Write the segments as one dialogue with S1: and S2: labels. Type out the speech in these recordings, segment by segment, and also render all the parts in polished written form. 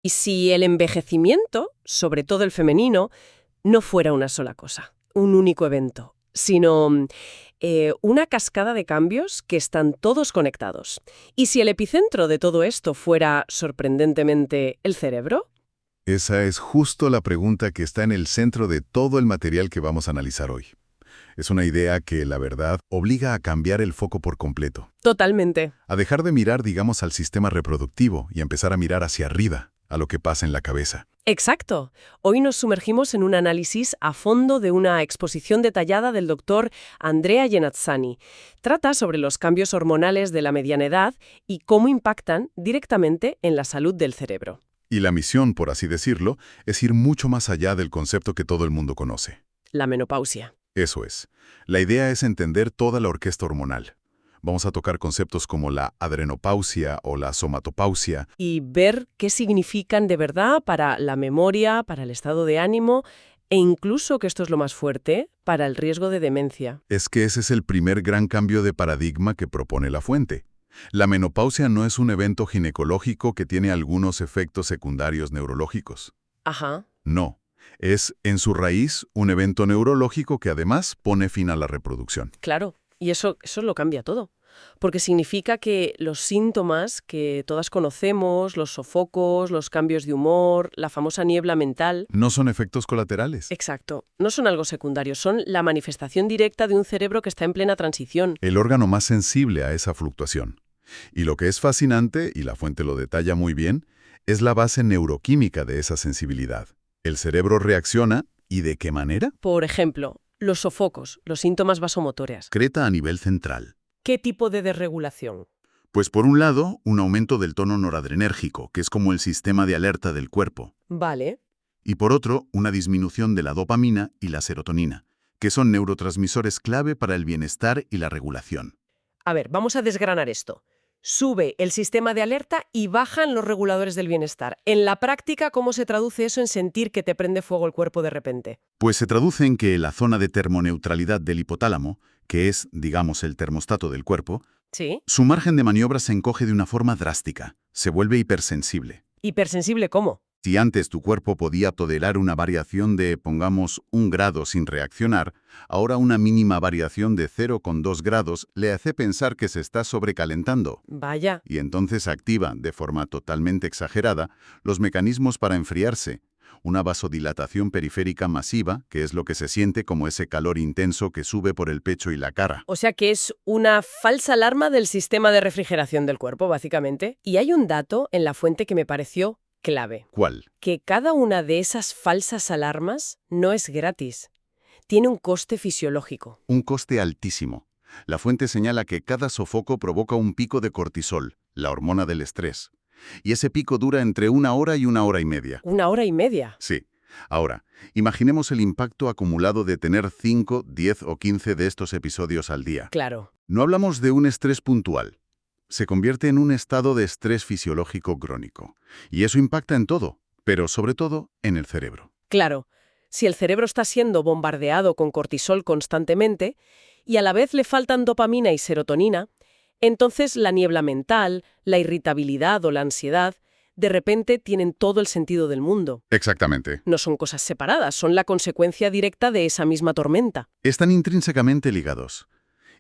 S1: Y si el envejecimiento, sobre todo el femenino, no fuera una sola cosa, un único evento, sino una cascada de cambios que están todos conectados. ¿Y si el epicentro de todo esto fuera, sorprendentemente, el cerebro?
S2: Esa es justo la pregunta que está en el centro de todo el material que vamos a analizar hoy. Es una idea que, la verdad, obliga a cambiar el foco por completo.
S1: Totalmente.
S2: A dejar de mirar, digamos, al sistema reproductivo y empezar a mirar hacia arriba, a lo que pasa en la cabeza.
S1: Exacto. Hoy nos sumergimos en un análisis a fondo de una exposición detallada del doctor Andrea Genazzani. Trata sobre los cambios hormonales de la mediana edad y cómo impactan directamente en la salud del cerebro.
S2: Y la misión, por así decirlo, es ir mucho más allá del concepto que todo el mundo conoce.
S1: La menopausia.
S2: Eso es. La idea es entender toda la orquesta hormonal. Vamos a tocar conceptos como la adrenopausia o la somatopausia.
S1: Y ver qué significan de verdad para la memoria, para el estado de ánimo e incluso, que esto es lo más fuerte, para el riesgo de demencia.
S2: Es que ese es el primer gran cambio de paradigma que propone la fuente. La menopausia no es un evento ginecológico que tiene algunos efectos secundarios neurológicos.
S1: Ajá.
S2: No. Es, en su raíz, un evento neurológico que además pone fin a la reproducción.
S1: Claro. Y eso lo cambia todo. Porque significa que los síntomas que todas conocemos, los sofocos, los cambios de humor, la famosa niebla mental...
S2: No son efectos colaterales.
S1: Exacto. No son algo secundario, son la manifestación directa de un cerebro que está en plena transición.
S2: El órgano más sensible a esa fluctuación. Y lo que es fascinante, y la fuente lo detalla muy bien, es la base neuroquímica de esa sensibilidad. El cerebro reacciona, ¿y de qué manera?
S1: Por ejemplo, los sofocos, los síntomas vasomotores.
S2: Excreta a nivel central.
S1: ¿Qué tipo de desregulación?
S2: Pues por un lado, un aumento del tono noradrenérgico, que es como el sistema de alerta del cuerpo.
S1: Vale.
S2: Y por otro, una disminución de la dopamina y la serotonina, que son neurotransmisores clave para el bienestar y la regulación.
S1: A ver, vamos a desgranar esto. Sube el sistema de alerta y bajan los reguladores del bienestar. En la práctica, ¿cómo se traduce eso en sentir que te prende fuego el cuerpo de repente?
S2: Pues se traduce en que la zona de termoneutralidad del hipotálamo, que es, digamos, el termostato del cuerpo,
S1: Sí.
S2: su margen de maniobra se encoge de una forma drástica, se vuelve hipersensible.
S1: ¿Hipersensible cómo?
S2: Si antes tu cuerpo podía tolerar una variación de, pongamos, 1 grado sin reaccionar, ahora una mínima variación de 0,2 grados le hace pensar que se está sobrecalentando.
S1: Vaya.
S2: Y entonces activa, de forma totalmente exagerada, los mecanismos para enfriarse. Una vasodilatación periférica masiva, que es lo que se siente como ese calor intenso que sube por el pecho y la cara.
S1: O sea que es una falsa alarma del sistema de refrigeración del cuerpo, básicamente. Y hay un dato en la fuente que me pareció clave.
S2: ¿Cuál?
S1: Que cada una de esas falsas alarmas no es gratis. Tiene un coste fisiológico.
S2: Un coste altísimo. La fuente señala que cada sofoco provoca un pico de cortisol, la hormona del estrés. Y ese pico dura entre 1 hora y 1 hora y media.
S1: 1 hora y media.
S2: Sí. Ahora, imaginemos el impacto acumulado de tener 5, 10 o 15 de estos episodios al día.
S1: Claro.
S2: No hablamos de un estrés puntual. Se convierte en un estado de estrés fisiológico crónico. Y eso impacta en todo, pero sobre todo en el cerebro.
S1: Claro. Si el cerebro está siendo bombardeado con cortisol constantemente y a la vez le faltan dopamina y serotonina, entonces la niebla mental, la irritabilidad o la ansiedad, de repente tienen todo el sentido del mundo.
S2: Exactamente.
S1: No son cosas separadas, son la consecuencia directa de esa misma tormenta.
S2: Están intrínsecamente ligados.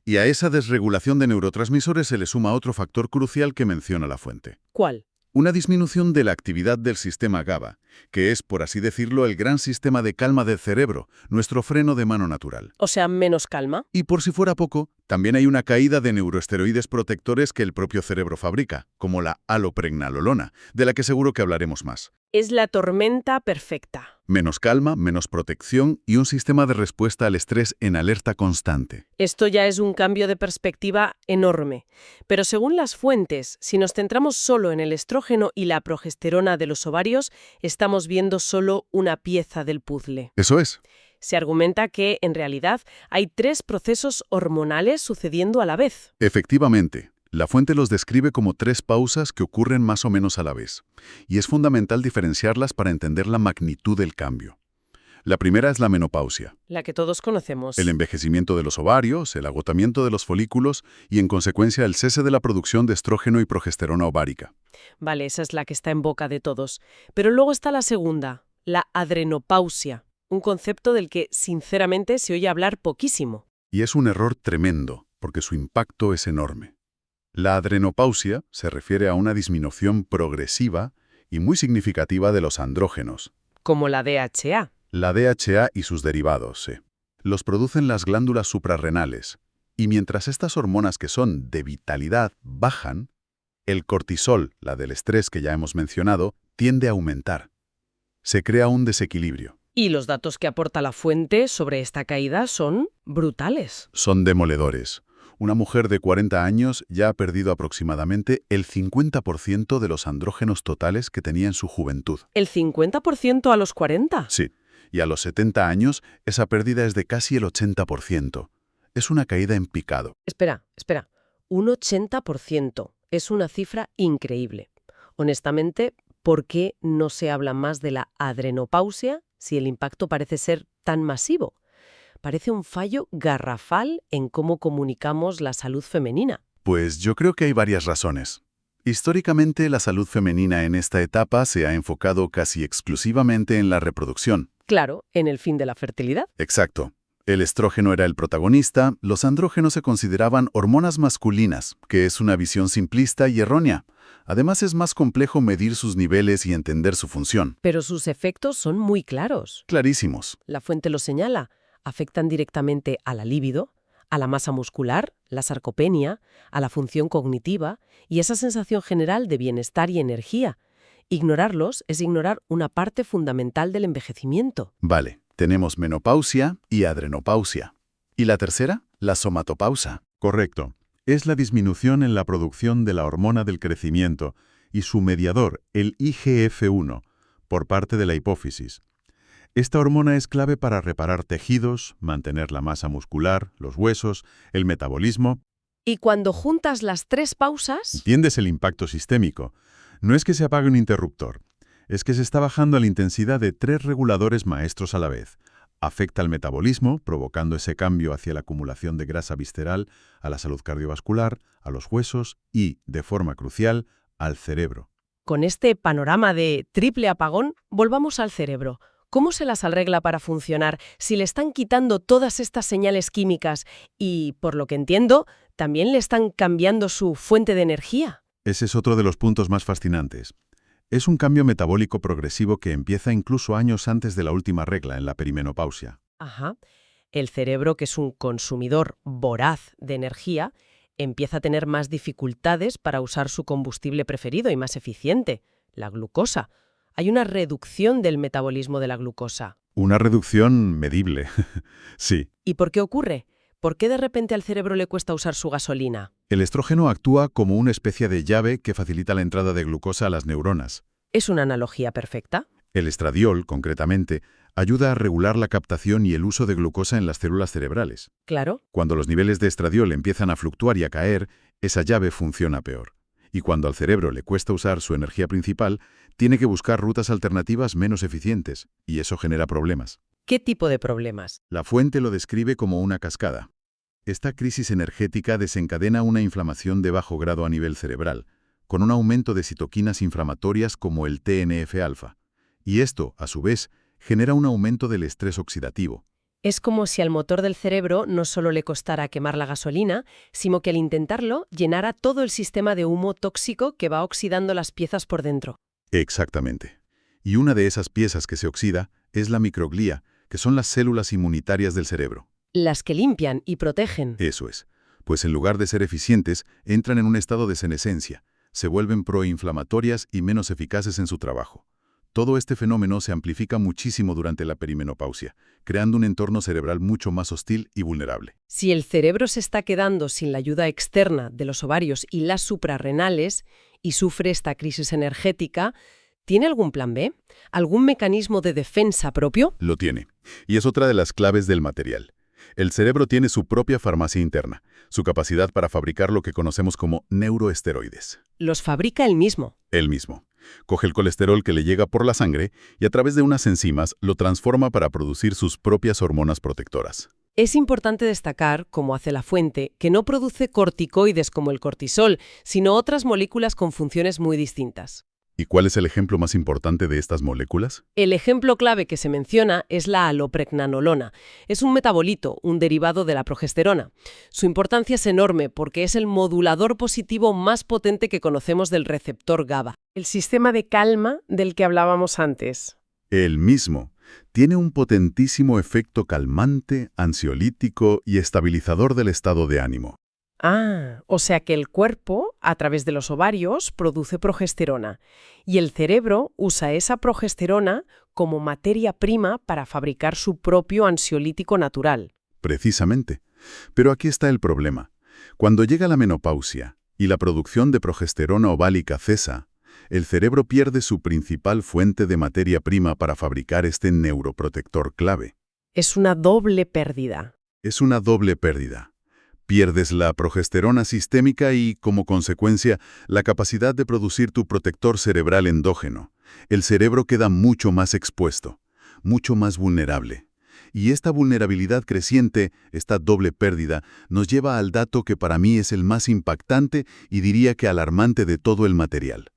S2: Y a esa desregulación de neurotransmisores se le suma otro factor crucial que menciona la fuente.
S1: ¿Cuál?
S2: Una disminución de la actividad del sistema GABA, que es, por así decirlo, el gran sistema de calma del cerebro, nuestro freno de mano natural.
S1: O sea, menos calma.
S2: Y por si fuera poco, también hay una caída de neuroesteroides protectores que el propio cerebro fabrica, como la alopregnanolona, de la que seguro que hablaremos más.
S1: Es la tormenta perfecta.
S2: Menos calma, menos protección y un sistema de respuesta al estrés en alerta constante.
S1: Esto ya es un cambio de perspectiva enorme. Pero según las fuentes, si nos centramos solo en el estrógeno y la progesterona de los ovarios, estamos viendo solo una pieza del puzzle.
S2: Eso es.
S1: Se argumenta que, en realidad, hay 3 procesos hormonales sucediendo a la vez.
S2: Efectivamente. La fuente los describe como 3 pausas que ocurren más o menos a la vez, y es fundamental diferenciarlas para entender la magnitud del cambio. La primera es la menopausia,
S1: La que todos conocemos.
S2: el envejecimiento de los ovarios, el agotamiento de los folículos y, en consecuencia, el cese de la producción de estrógeno y progesterona ovárica.
S1: Vale, esa es la que está en boca de todos. Pero luego está la segunda, la adrenopausia, un concepto del que, sinceramente, se oye hablar poquísimo.
S2: Y es un error tremendo, porque su impacto es enorme. La adrenopausia se refiere a una disminución progresiva y muy significativa de los andrógenos.
S1: Como la DHA.
S2: La DHA y sus derivados, sí. Los producen las glándulas suprarrenales. Y mientras estas hormonas que son de vitalidad bajan, el cortisol, la del estrés que ya hemos mencionado, tiende a aumentar. Se crea un desequilibrio.
S1: Y los datos que aporta la fuente sobre esta caída son brutales.
S2: Son demoledores. Una mujer de 40 años ya ha perdido aproximadamente el 50% de los andrógenos totales que tenía en su juventud.
S1: ¿El 50% a los 40?
S2: Sí, y a los 70 años esa pérdida es de casi el 80%. Es una caída en picado.
S1: Espera. Un 80%. Es una cifra increíble. Honestamente, ¿por qué no se habla más de la adrenopausia si el impacto parece ser tan masivo? Parece un fallo garrafal en cómo comunicamos la salud femenina.
S2: Pues yo creo que hay varias razones. Históricamente, la salud femenina en esta etapa se ha enfocado casi exclusivamente en la reproducción.
S1: Claro, en el fin de la fertilidad.
S2: Exacto. El estrógeno era el protagonista, los andrógenos se consideraban hormonas masculinas, que es una visión simplista y errónea. Además, es más complejo medir sus niveles y entender su función.
S1: Pero sus efectos son muy claros.
S2: Clarísimos.
S1: La fuente lo señala. Afectan directamente a la libido, a la masa muscular, la sarcopenia, a la función cognitiva y esa sensación general de bienestar y energía. Ignorarlos es ignorar una parte fundamental del envejecimiento.
S2: Vale, tenemos menopausia y adrenopausia. ¿Y la tercera? La somatopausa. Correcto. Es la disminución en la producción de la hormona del crecimiento y su mediador, el IGF-1, por parte de la hipófisis. Esta hormona es clave para reparar tejidos, mantener la masa muscular, los huesos, el metabolismo.
S1: Y cuando juntas las tres pausas...
S2: ¿Entiendes el impacto sistémico? No es que se apague un interruptor, es que se está bajando la intensidad de 3 reguladores maestros a la vez. Afecta al metabolismo, provocando ese cambio hacia la acumulación de grasa visceral, a la salud cardiovascular, a los huesos y, de forma crucial, al cerebro.
S1: Con este panorama de triple apagón, volvamos al cerebro. ¿Cómo se las arregla para funcionar si le están quitando todas estas señales químicas y, por lo que entiendo, también le están cambiando su fuente de energía?
S2: Ese es otro de los puntos más fascinantes. Es un cambio metabólico progresivo que empieza incluso años antes de la última regla, en la perimenopausia.
S1: Ajá. El cerebro, que es un consumidor voraz de energía, empieza a tener más dificultades para usar su combustible preferido y más eficiente, la glucosa. Hay una reducción del metabolismo de la glucosa.
S2: Una reducción medible. Sí.
S1: ¿Y por qué ocurre? ¿Por qué de repente al cerebro le cuesta usar su gasolina?
S2: El estrógeno actúa como una especie de llave que facilita la entrada de glucosa a las neuronas.
S1: ¿Es una analogía perfecta?
S2: El estradiol, concretamente, ayuda a regular la captación y el uso de glucosa en las células cerebrales.
S1: Claro.
S2: Cuando los niveles de estradiol empiezan a fluctuar y a caer, esa llave funciona peor. Y cuando al cerebro le cuesta usar su energía principal, tiene que buscar rutas alternativas menos eficientes, y eso genera problemas.
S1: ¿Qué tipo de problemas?
S2: La fuente lo describe como una cascada. Esta crisis energética desencadena una inflamación de bajo grado a nivel cerebral, con un aumento de citoquinas inflamatorias como el TNF-alfa. Y esto, a su vez, genera un aumento del estrés oxidativo.
S1: Es como si al motor del cerebro no solo le costara quemar la gasolina, sino que al intentarlo llenara todo el sistema de humo tóxico que va oxidando las piezas por dentro.
S2: Exactamente. Y una de esas piezas que se oxida es la microglía, que son las células inmunitarias del cerebro.
S1: Las que limpian y protegen.
S2: Eso es. Pues en lugar de ser eficientes, entran en un estado de senescencia, se vuelven proinflamatorias y menos eficaces en su trabajo. Todo este fenómeno se amplifica muchísimo durante la perimenopausia, creando un entorno cerebral mucho más hostil y vulnerable.
S1: Si el cerebro se está quedando sin la ayuda externa de los ovarios y las suprarrenales y sufre esta crisis energética, ¿tiene algún plan B? ¿Algún mecanismo de defensa propio?
S2: Lo tiene. Y es otra de las claves del material. El cerebro tiene su propia farmacia interna, su capacidad para fabricar lo que conocemos como neuroesteroides.
S1: Los fabrica él mismo.
S2: Él mismo. Coge el colesterol que le llega por la sangre y a través de unas enzimas lo transforma para producir sus propias hormonas protectoras.
S1: Es importante destacar, como hace la fuente, que no produce corticoides como el cortisol, sino otras moléculas con funciones muy distintas.
S2: ¿Y cuál es el ejemplo más importante de estas moléculas?
S1: El ejemplo clave que se menciona es la alopregnanolona. Es un metabolito, un derivado de la progesterona. Su importancia es enorme porque es el modulador positivo más potente que conocemos del receptor GABA, el sistema de calma del que hablábamos antes.
S2: El mismo. Tiene un potentísimo efecto calmante, ansiolítico y estabilizador del estado de ánimo.
S1: Ah, o sea que el cuerpo, a través de los ovarios, produce progesterona y el cerebro usa esa progesterona como materia prima para fabricar su propio ansiolítico natural.
S2: Precisamente. Pero aquí está el problema. Cuando llega la menopausia y la producción de progesterona oválica cesa, el cerebro pierde su principal fuente de materia prima para fabricar este neuroprotector clave.
S1: Es una doble pérdida.
S2: Es una doble pérdida. Pierdes la progesterona sistémica y, como consecuencia, la capacidad de producir tu protector cerebral endógeno. El cerebro queda mucho más expuesto, mucho más vulnerable. Y esta vulnerabilidad creciente, esta doble pérdida, nos lleva al dato que para mí es el más impactante y diría que alarmante de todo el material.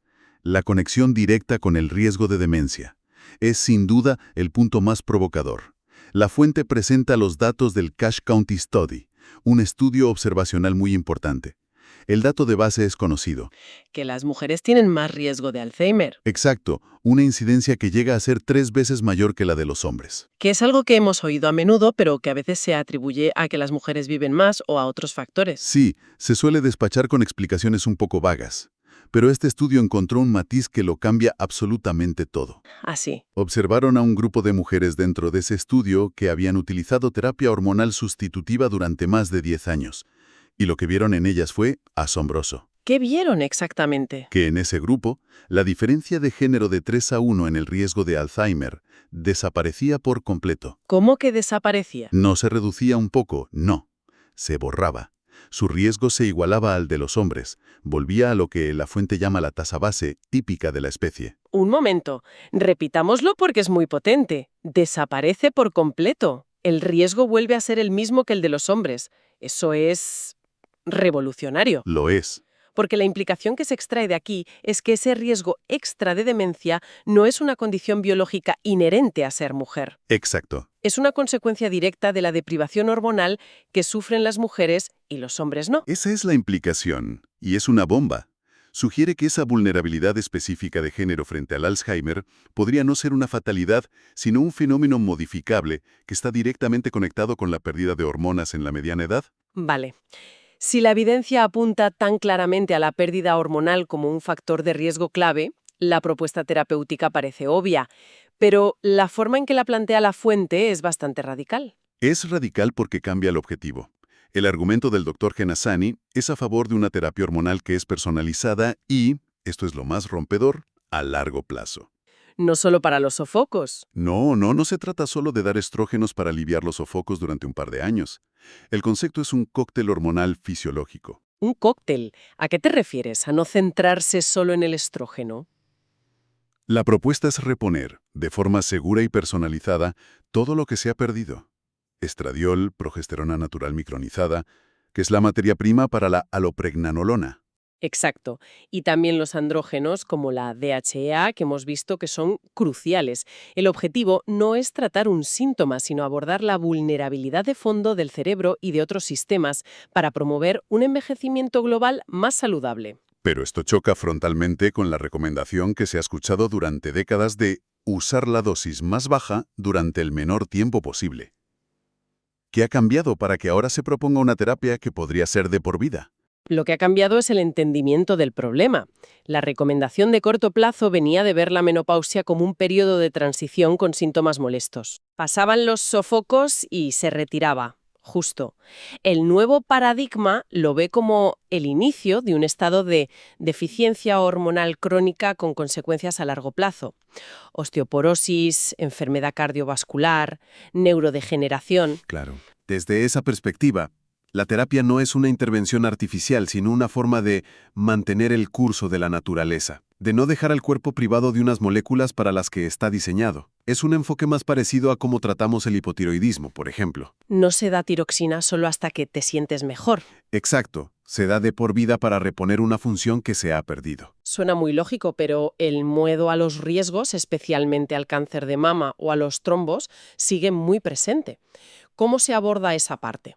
S2: La conexión directa con el riesgo de demencia. Es sin duda el punto más provocador. La fuente presenta los datos del Cash County Study, un estudio observacional muy importante. El dato de base es conocido.
S1: Que las mujeres tienen más riesgo de Alzheimer.
S2: Exacto, una incidencia que llega a ser 3 veces mayor que la de los hombres.
S1: Que es algo que hemos oído a menudo, pero que a veces se atribuye a que las mujeres viven más o a otros factores.
S2: Sí, se suele despachar con explicaciones un poco vagas. Pero este estudio encontró un matiz que lo cambia absolutamente todo.
S1: Así.
S2: Observaron a un grupo de mujeres dentro de ese estudio que habían utilizado terapia hormonal sustitutiva durante más de 10 años. Y lo que vieron en ellas fue asombroso.
S1: ¿Qué vieron exactamente?
S2: Que en ese grupo, la diferencia de género de 3:1 en el riesgo de Alzheimer desaparecía por completo.
S1: ¿Cómo que desaparecía?
S2: No se reducía un poco, no. Se borraba. Su riesgo se igualaba al de los hombres. Volvía a lo que la fuente llama la tasa base típica de la especie.
S1: Un momento. Repitámoslo porque es muy potente. Desaparece por completo. El riesgo vuelve a ser el mismo que el de los hombres. Eso es revolucionario.
S2: Lo es.
S1: Porque la implicación que se extrae de aquí es que ese riesgo extra de demencia no es una condición biológica inherente a ser mujer.
S2: Exacto.
S1: Es una consecuencia directa de la deprivación hormonal que sufren las mujeres y los hombres no.
S2: Esa es la implicación, y es una bomba. Sugiere que esa vulnerabilidad específica de género frente al Alzheimer podría no ser una fatalidad, sino un fenómeno modificable que está directamente conectado con la pérdida de hormonas en la mediana edad.
S1: Vale. Si la evidencia apunta tan claramente a la pérdida hormonal como un factor de riesgo clave, la propuesta terapéutica parece obvia, pero la forma en que la plantea la fuente es bastante radical.
S2: Es radical porque cambia el objetivo. El argumento del Dr. Genassani es a favor de una terapia hormonal que es personalizada y, esto es lo más rompedor, a largo plazo.
S1: No solo para los sofocos.
S2: No se trata solo de dar estrógenos para aliviar los sofocos durante un par de años. El concepto es un cóctel hormonal fisiológico.
S1: Un cóctel. ¿A qué te refieres? ¿A no centrarse solo en el estrógeno?
S2: La propuesta es reponer, de forma segura y personalizada, todo lo que se ha perdido. Estradiol, progesterona natural micronizada, que es la materia prima para la alopregnanolona.
S1: Exacto. Y también los andrógenos, como la DHEA, que hemos visto que son cruciales. El objetivo no es tratar un síntoma, sino abordar la vulnerabilidad de fondo del cerebro y de otros sistemas para promover un envejecimiento global más saludable.
S2: Pero esto choca frontalmente con la recomendación que se ha escuchado durante décadas de usar la dosis más baja durante el menor tiempo posible. ¿Qué ha cambiado para que ahora se proponga una terapia que podría ser de por vida?
S1: Lo que ha cambiado es el entendimiento del problema. La recomendación de corto plazo venía de ver la menopausia como un periodo de transición con síntomas molestos. Pasaban los sofocos y se retiraba. Justo. El nuevo paradigma lo ve como el inicio de un estado de deficiencia hormonal crónica con consecuencias a largo plazo. Osteoporosis, enfermedad cardiovascular, neurodegeneración.
S3: Claro. Desde esa perspectiva, la terapia no es una intervención artificial, sino una forma de mantener el curso de la naturaleza. de no dejar al cuerpo privado de unas moléculas para las que está diseñado. Es un enfoque más parecido a cómo tratamos el hipotiroidismo, por ejemplo.
S1: No se da tiroxina solo hasta que te sientes mejor.
S3: Exacto, se da de por vida para reponer una función que se ha perdido.
S1: Suena muy lógico, pero el miedo a los riesgos, especialmente al cáncer de mama o a los trombos, sigue muy presente. ¿Cómo se aborda esa parte?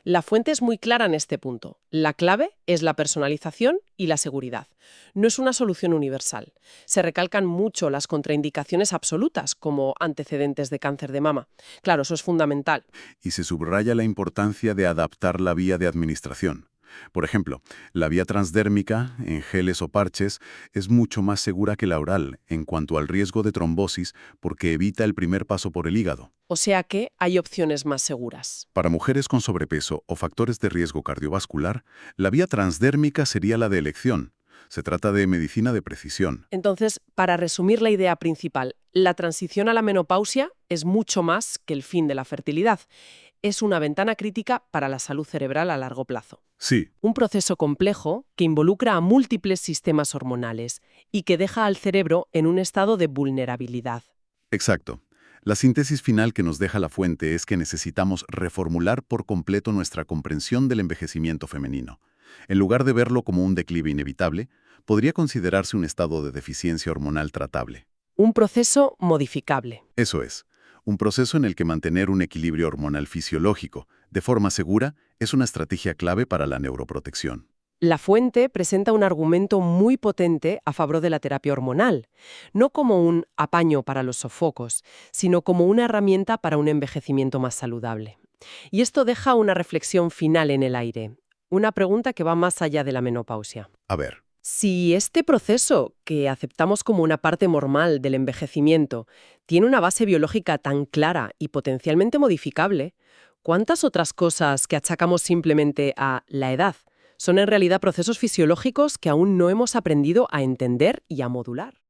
S1: La fuente es muy clara en este punto. La clave es la personalización y la seguridad. No es una solución universal. Se recalcan mucho las contraindicaciones absolutas, como antecedentes de cáncer de mama. Claro, eso es fundamental.
S3: Y se subraya la importancia de adaptar la vía de administración. Por ejemplo, la vía transdérmica, en geles o parches, es mucho más segura que la oral en cuanto al riesgo de trombosis porque evita el primer paso por el hígado.
S1: O sea que hay opciones más seguras.
S3: Para mujeres con sobrepeso o factores de riesgo cardiovascular, la vía transdérmica sería la de elección. Se trata de medicina de precisión.
S1: Entonces, para resumir la idea principal, la transición a la menopausia es mucho más que el fin de la fertilidad. Es una ventana crítica para la salud cerebral a largo plazo.
S3: Sí,
S1: Un proceso complejo que involucra a múltiples sistemas hormonales y que deja al cerebro en un estado de vulnerabilidad.
S3: exacto. La síntesis final que nos deja la fuente es que necesitamos reformular por completo nuestra comprensión del envejecimiento femenino. En lugar de verlo como un declive inevitable, podría considerarse un estado de deficiencia hormonal tratable.
S1: Un proceso modificable.
S3: Eso es, un proceso en el que mantener un equilibrio hormonal fisiológico de forma segura es una estrategia clave para la neuroprotección.
S1: La fuente presenta un argumento muy potente a favor de la terapia hormonal, no como un apaño para los sofocos, sino como una herramienta para un envejecimiento más saludable. Y esto deja una reflexión final en el aire, una pregunta que va más allá de la menopausia.
S3: A ver,
S1: Si este proceso, que aceptamos como una parte normal del envejecimiento, tiene una base biológica tan clara y potencialmente modificable, ¿cuántas otras cosas que achacamos simplemente a la edad son en realidad procesos fisiológicos que aún no hemos aprendido a entender y a modular?